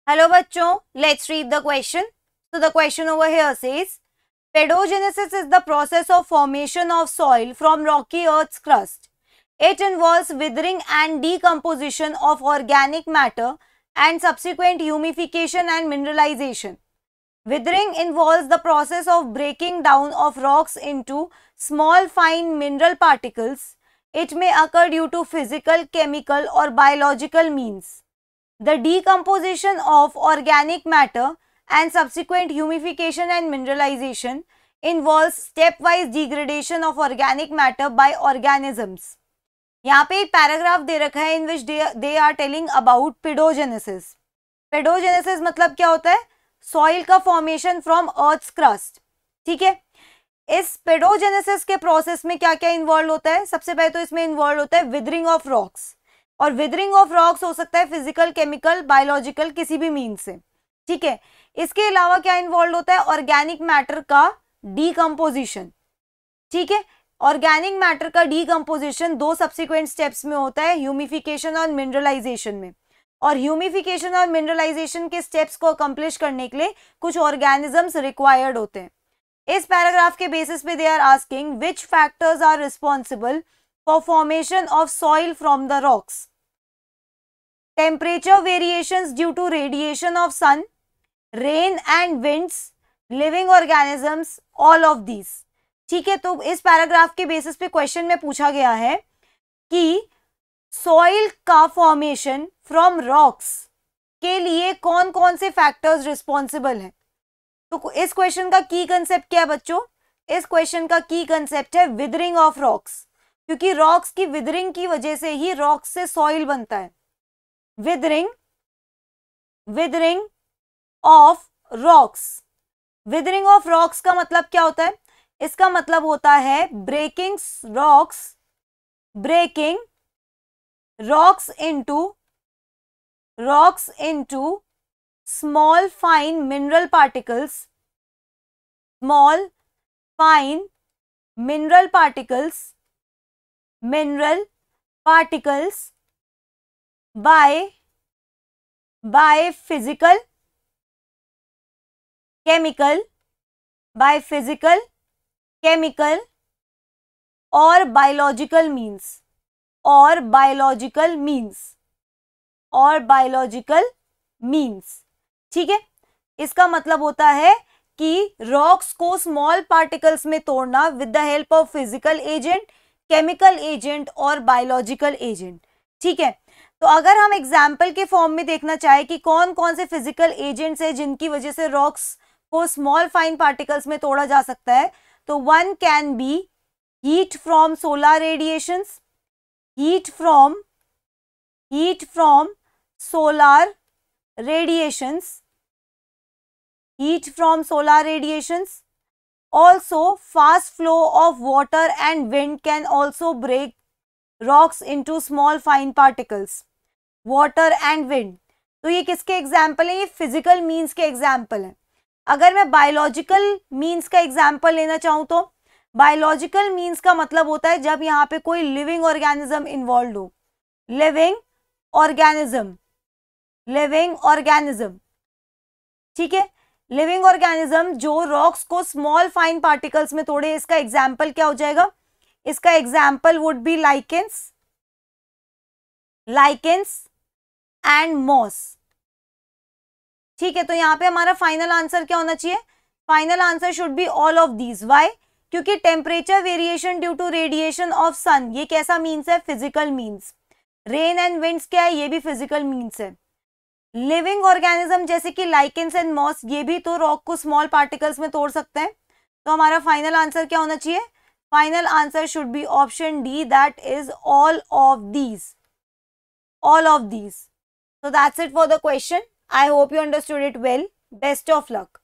Hello bachcho, let's read the question. So the question over here says, pedogenesis is the process of formation of soil from rocky earth's crust. It involves withering and decomposition of organic matter and subsequent humification and mineralization. Withering involves the process of breaking down of rocks into small fine mineral particles. It may occur due to physical, chemical or biological means. The decomposition of organic matter and subsequent humification and mineralization involves stepwise degradation of organic matter by organisms. यहाँ पे एक paragraph दे रखा है in which they are telling about pedogenesis. Pedogenesis मतलब क्या होता है? Soil का फॉर्मेशन फ्रॉम अर्थ्स क्रस्ट. ठीक है, इस पेडोजेनेसिस के प्रोसेस में क्या क्या इन्वॉल्व होता है? सबसे पहले तो इसमें इन्वॉल्व होता है विदरिंग ऑफ रॉक्स, और विदरिंग ऑफ रॉक्स हो सकता है फिजिकल, केमिकल, बायोलॉजिकल, किसी भी मीन्स से. ठीक है, इसके अलावा क्या इन्वॉल्व होता है? ऑर्गेनिक मैटर का डीकम्पोजिशन. ठीक है, ऑर्गेनिक मैटर का डीकम्पोजिशन दो सब्सिक्वेंट स्टेप्स में होता है, ह्यूमिफिकेशन और मिनरलाइजेशन में. और ह्यूमिफिकेशन और मिनरलाइजेशन के स्टेप्स को अकम्प्लिश करने के लिए कुछ ऑर्गेनिजम्स रिक्वायर्ड होते हैं. इस पैराग्राफ के बेसिस पे they are asking which factors are responsible for formation of soil from the rocks. Temperature variations due to radiation of sun, rain and winds, living organisms, all of these. ठीक है, तो इस paragraph के basis पे question में पूछा गया है कि सॉइल का फॉर्मेशन फ्रॉम रॉक्स के लिए कौन कौन से फैक्टर्स रिस्पॉन्सिबल हैं. तो इस क्वेश्चन का की कंसेप्ट क्या है बच्चों? इस क्वेश्चन का की कंसेप्ट है विदरिंग ऑफ रॉक्स, क्योंकि रॉक्स की विदरिंग की वजह से ही रॉक्स से सॉइल बनता है. Withering of rocks. Withering of rocks का मतलब क्या होता है? इसका मतलब होता है breaking rocks into small fine mineral particles by physical, chemical or biological means. ठीक है, इसका मतलब होता है कि रॉक्स को स्मॉल पार्टिकल्स में तोड़ना with the help of physical agent, chemical agent और बायोलॉजिकल एजेंट. ठीक है, तो अगर हम एग्जाम्पल के फॉर्म में देखना चाहे कि कौन कौन से फिजिकल एजेंट्स हैं जिनकी वजह से रॉक्स को स्मॉल फाइन पार्टिकल्स में तोड़ा जा सकता है, तो one can be heat from solar radiations, heat from solar radiations. Also fast flow of water and wind can also break rocks into small fine particles. Water and wind, तो ये किसके example है? ये फिजिकल मीन्स के example है. अगर मैं biological means का एग्जाम्पल लेना चाहूं तो बायोलॉजिकल मीन्स का मतलब होता है जब यहाँ पे कोई लिविंग ऑर्गेनिज्म इन्वॉल्व हो. Living organism. ठीक है, लिविंग ऑर्गेनिज्म जो रॉक्स को स्मॉल फाइन पार्टिकल्स में तोड़े. इसका एग्जाम्पल क्या हो जाएगा? इसका example would be lichens and moss. ठीक है, तो यहाँ पे हमारा फाइनल आंसर क्या होना चाहिए? Final answer should be all of these. Why? क्योंकि temperature variation due to radiation of sun, ये कैसा मीन्स है? Physical means. Rain and winds क्या है? ये भी फिजिकल मीन्स है. लिविंग ऑर्गेनिज्म जैसे कि लाइकेंस एंड मॉस, ये भी तो रॉक को स्मॉल पार्टिकल्स में तोड़ सकते हैं. तो हमारा फाइनल आंसर क्या होना चाहिए? Final answer should B option D, that is all of these. So that's it for the question. I hope you understood it well. Best of luck.